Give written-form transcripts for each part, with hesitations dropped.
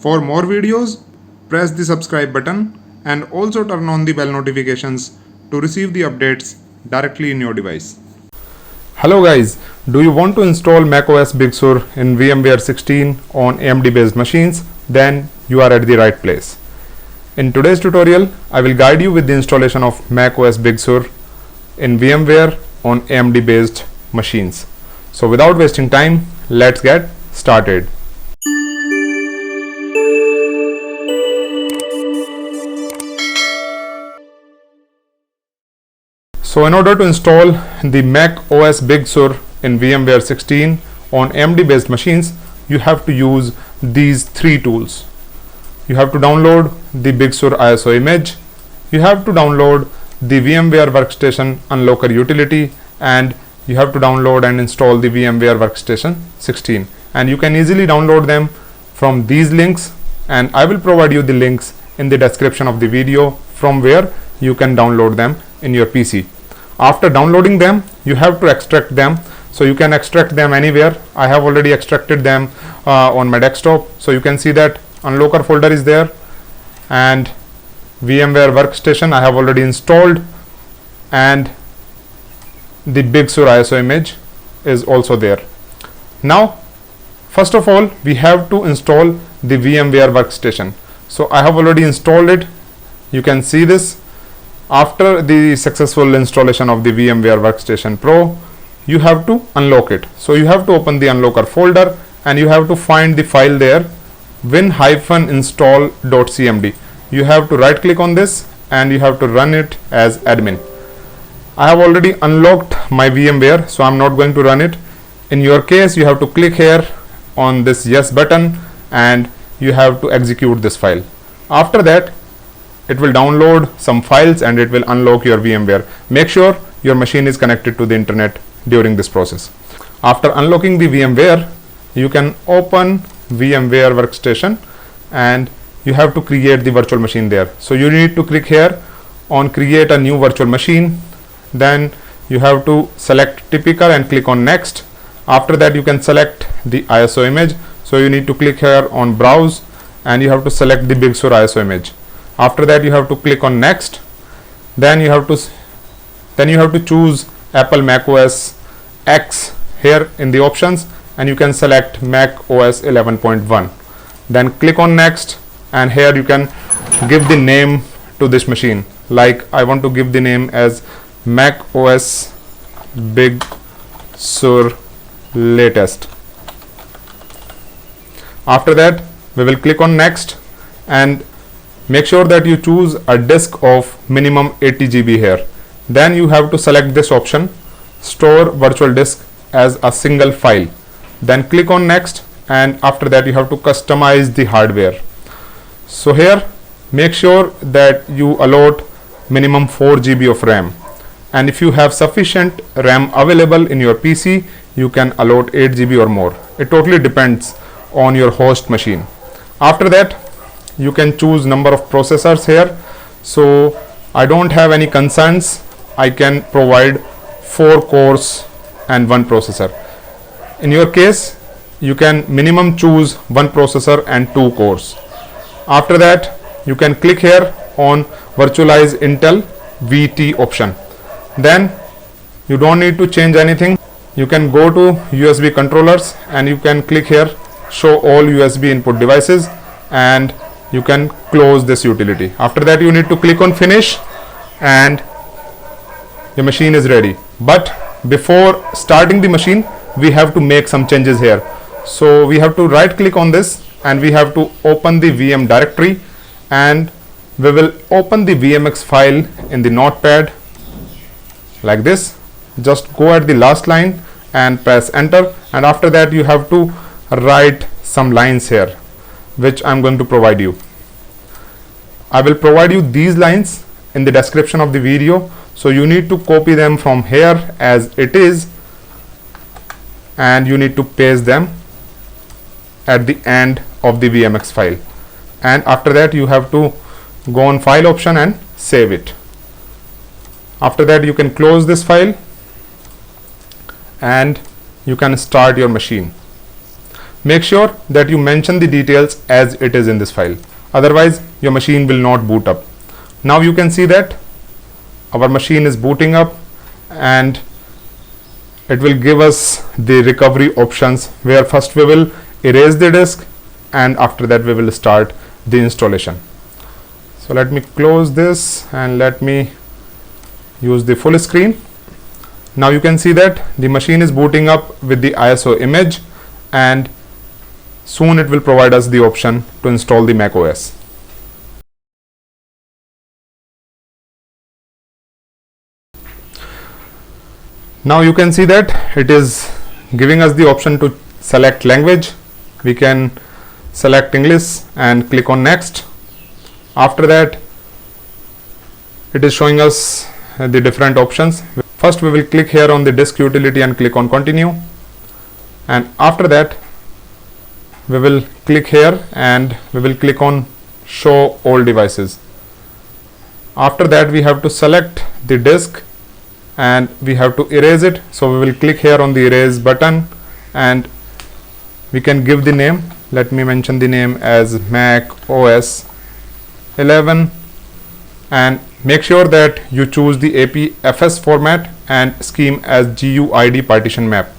For more videos, press the subscribe button and also turn on the bell notifications to receive the updates directly in your device. Hello guys, do you want to install macOS Big Sur in VMware 16 on AMD based machines? Then you are at the right place. In today's tutorial, I will guide you with the installation of macOS Big Sur in VMware on AMD based machines. So without wasting time, let's get started. So in order to install the macOS Big Sur in VMware 16 on AMD based machines, you have to use these three tools. You have to download the Big Sur ISO image, you have to download the VMware Workstation Unlocker utility, and you have to download and install the VMware Workstation 16. And you can easily download them from these links, and I will provide you the links in the description of the video from where you can download them in your PC. After downloading them, you have to extract them. So you can extract them anywhere. I have already extracted them on my desktop. So you can see that Unlocker folder is there, and VMware Workstation I have already installed, and the Big Sur ISO image is also there. Now, first of all, we have to install the VMware Workstation. So I have already installed it. You can see this. After the successful installation of the VMware Workstation Pro, you have to unlock it. So you have to open the Unlocker folder and you have to find the file there, win-install.cmd. You have to right click on this and you have to run it as admin. I have already unlocked my VMware, so I'm not going to run it. In your case, you have to click here on this yes button and you have to execute this file. After that, it will download some files and it will unlock your VMware. Make sure your machine is connected to the internet during this process. After unlocking the VMware, you can open VMware Workstation and you have to create the virtual machine there. So you need to click here on create a new virtual machine. Then you have to select typical and click on next. After that, you can select the ISO image. So you need to click here on browse and you have to select the Big Sur ISO image. After that, you have to click on next. Then you have to choose Apple macOS X here in the options, and you can select macOS 11.1. Then click on next, and here you can give the name to this machine. Like I want to give the name as macOS Big Sur latest. After that, we will click on next and make sure that you choose a disk of minimum 80 GB here. Then you have to select this option, store virtual disk as a single file. Then click on next, and after that you have to customize the hardware. So here, make sure that you allot minimum 4 GB of RAM. And if you have sufficient RAM available in your PC, you can allot 8 GB or more. It totally depends on your host machine. After that, you can choose number of processors here. So I don't have any concerns. I can provide 4 cores and 1 processor. In your case, you can minimum choose 1 processor and 2 cores. After that, you can click here on virtualize Intel VT option. Then you don't need to change anything. You can go to USB controllers and you can click here show all USB input devices, and you can close this utility. After that, you need to click on finish and your machine is ready. But before starting the machine, we have to make some changes here. So we have to right click on this and we have to open the VM directory, and we will open the VMX file in the notepad like this. Just go at the last line and press enter, and after that you have to write some lines here, which I'm going to provide you. I will provide you these lines in the description of the video, so you need to copy them from here as it is, and you need to paste them at the end of the VMX file. And after that, you have to go on file option and save it. After that, you can close this file and you can start your machine. Make sure that you mention the details as it is in this file, otherwise your machine will not boot up. Now you can see that our machine is booting up, and it will give us the recovery options, where first we will erase the disk and after that we will start the installation. So let me close this and let me use the full screen. Now you can see that the machine is booting up with the ISO image, and soon it will provide us the option to install the Mac OS. Now you can see that it is giving us the option to select language. We can select English and click on next. After that, it is showing us the different options. First we will click here on the disk utility and click on continue, and after that we will click here and we will click on show all devices. After that we have to select the disk and we have to erase it, so we will click here on the erase button and we can give the name. Let me mention the name as Mac OS 11, and make sure that you choose the APFS format and scheme as GUID partition map.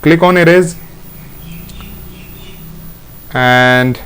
Click on erase, and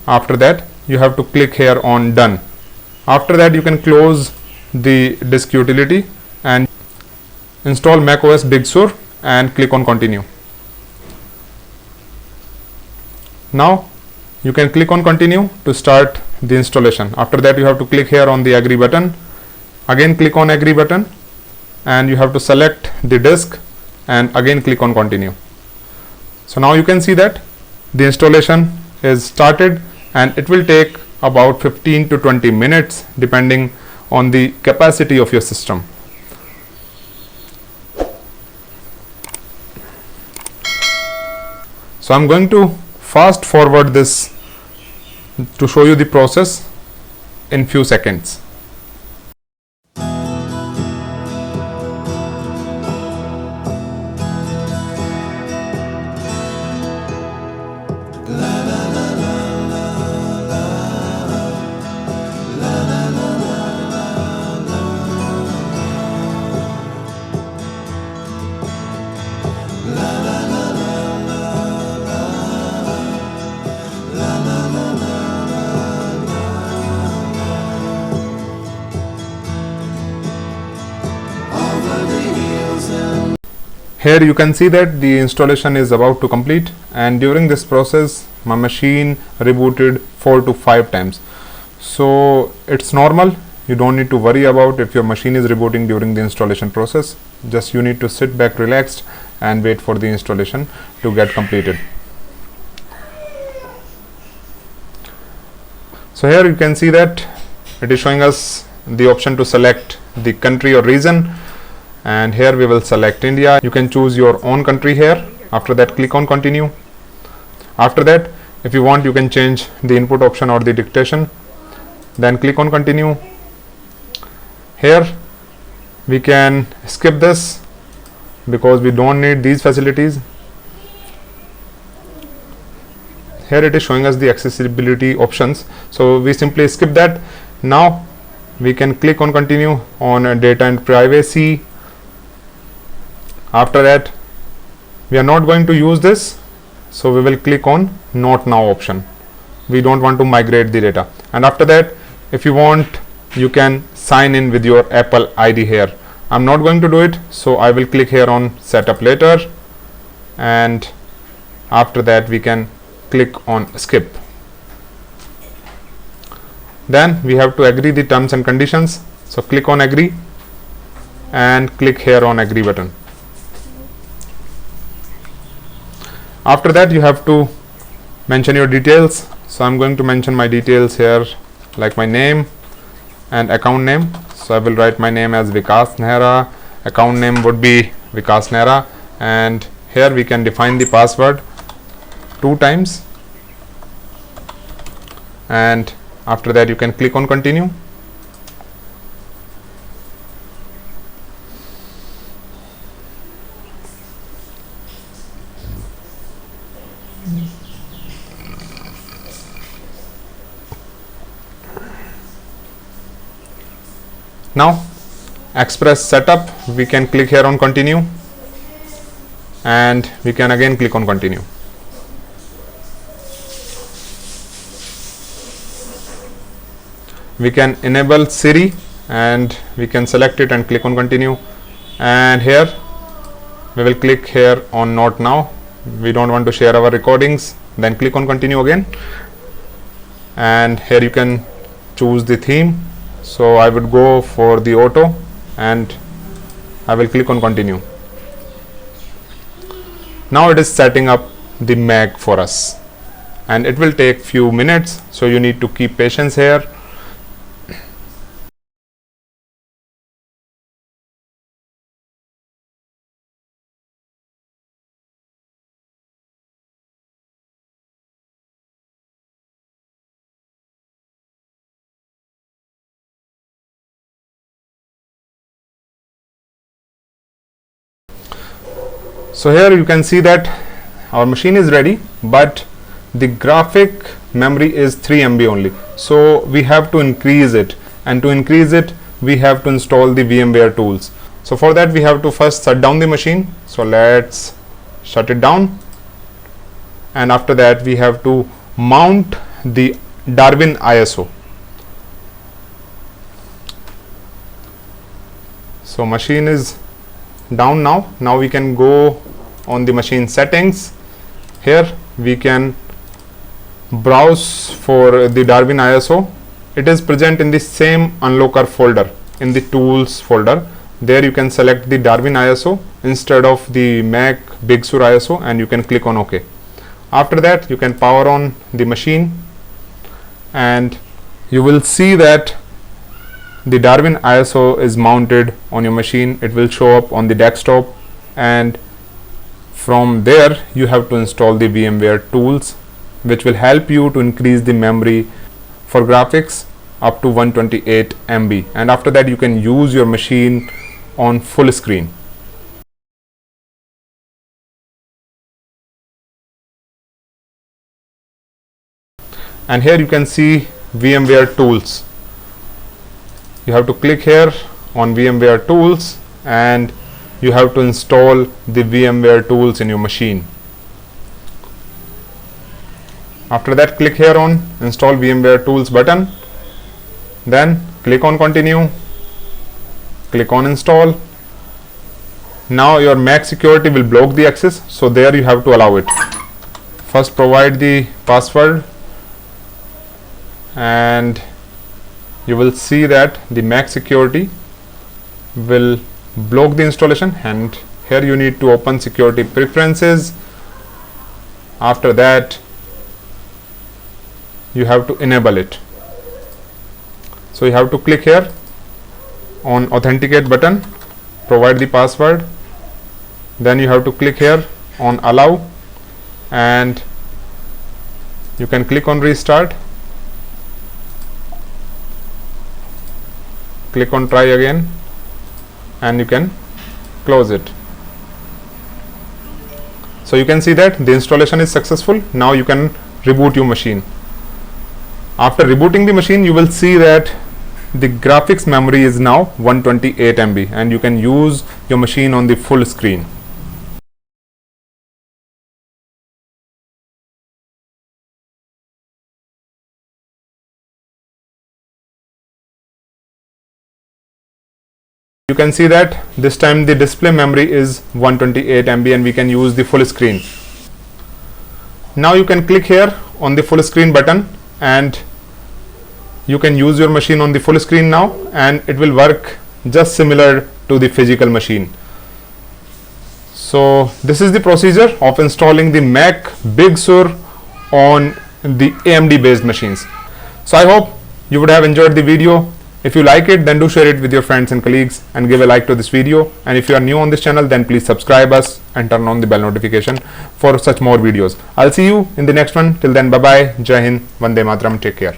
after that you have to click here on done. After that you can close the disk utility and install macOS Big Sur and click on continue. Now you can click on continue to start the installation. After that you have to click here on the agree button, again click on agree button, and you have to select the disk and again click on continue. So now you can see that the installation is started, and it will take about 15 to 20 minutes depending on the capacity of your system. So I'm going to fast forward this to show you the process in few seconds. Here you can see that the installation is about to complete, and during this process my machine rebooted 4 to 5 times. So it's normal, you don't need to worry about if your machine is rebooting during the installation process. Just you need to sit back relaxed and wait for the installation to get completed. So here you can see that it is showing us the option to select the country or region, and here we will select India. You can choose your own country here. After that click on continue. After that, if you want, you can change the input option or the dictation, then click on continue. Here we can skip this because we don't need these facilities. Here it is showing us the accessibility options, so we simply skip that. Now we can click on continue on data and privacy. After that, we are not going to use this, so we will click on not now option. We don't want to migrate the data. And after that, if you want, you can sign in with your Apple ID here. I'm not going to do it, so I will click here on setup later, and after that we can click on skip. Then we have to agree the terms and conditions, so click on agree and click here on agree button. After that you have to mention your details, so I'm going to mention my details here, like my name and account name. So I will write my name as Vikas Nehra, account name would be Vikas Nehra, and here we can define the password 2 times, and after that you can click on continue. Now express setup, we can click here on continue, and we can again click on continue. We can enable Siri, and we can select it and click on continue, and here we will click here on not now. We don't want to share our recordings. Then click on continue again, and here you can choose the theme. So I would go for the auto, and I will click on continue. Now it is setting up the Mac for us, and it will take few minutes, so you need to keep patience here. So here you can see that our machine is ready, but the graphic memory is 3 MB only. So we have to increase it, and to increase it we have to install the VMware tools. So for that we have to first shut down the machine. So let's shut it down, and after that we have to mount the Darwin ISO. So machine is down now. Now we can go on the machine settings. Here we can browse for the Darwin ISO. It is present in the same unlocker folder, in the tools folder. There you can select the Darwin ISO instead of the Mac Big Sur ISO, and you can click on OK. After that you can power on the machine, and you will see that the Darwin ISO is mounted on your machine. It will show up on the desktop, and from there you have to install the VMware tools, which will help you to increase the memory for graphics up to 128 MB, and after that you can use your machine on full screen. And here you can see VMware tools. You have to click here on VMware tools, and you have to install the VMware tools in your machine. After that, click here on install VMware tools button, then click on continue, click on install. Now your Mac security will block the access, so there you have to allow it. First provide the password, and you will see that the Mac security will block the installation, and here you need to open security preferences. After that you have to enable it. So you have to click here on authenticate button, provide the password, then you have to click here on allow, and you can click on restart, click on try again, and you can close it. So you can see that the installation is successful. Now you can reboot your machine. After rebooting the machine, you will see that the graphics memory is now 128 MB, and you can use your machine on the full screen. You can see that this time the display memory is 128 MB, and we can use the full screen. Now you can click here on the full screen button, and you can use your machine on the full screen now, and it will work just similar to the physical machine. So this is the procedure of installing the Mac Big Sur on the AMD based machines. So I hope you would have enjoyed the video. If you like it, then do share it with your friends and colleagues, and give a like to this video. And if you are new on this channel, then please subscribe us and turn on the bell notification for such more videos. I'll see you in the next one. Till then, bye bye, Jai Hind, Vande Mataram, take care.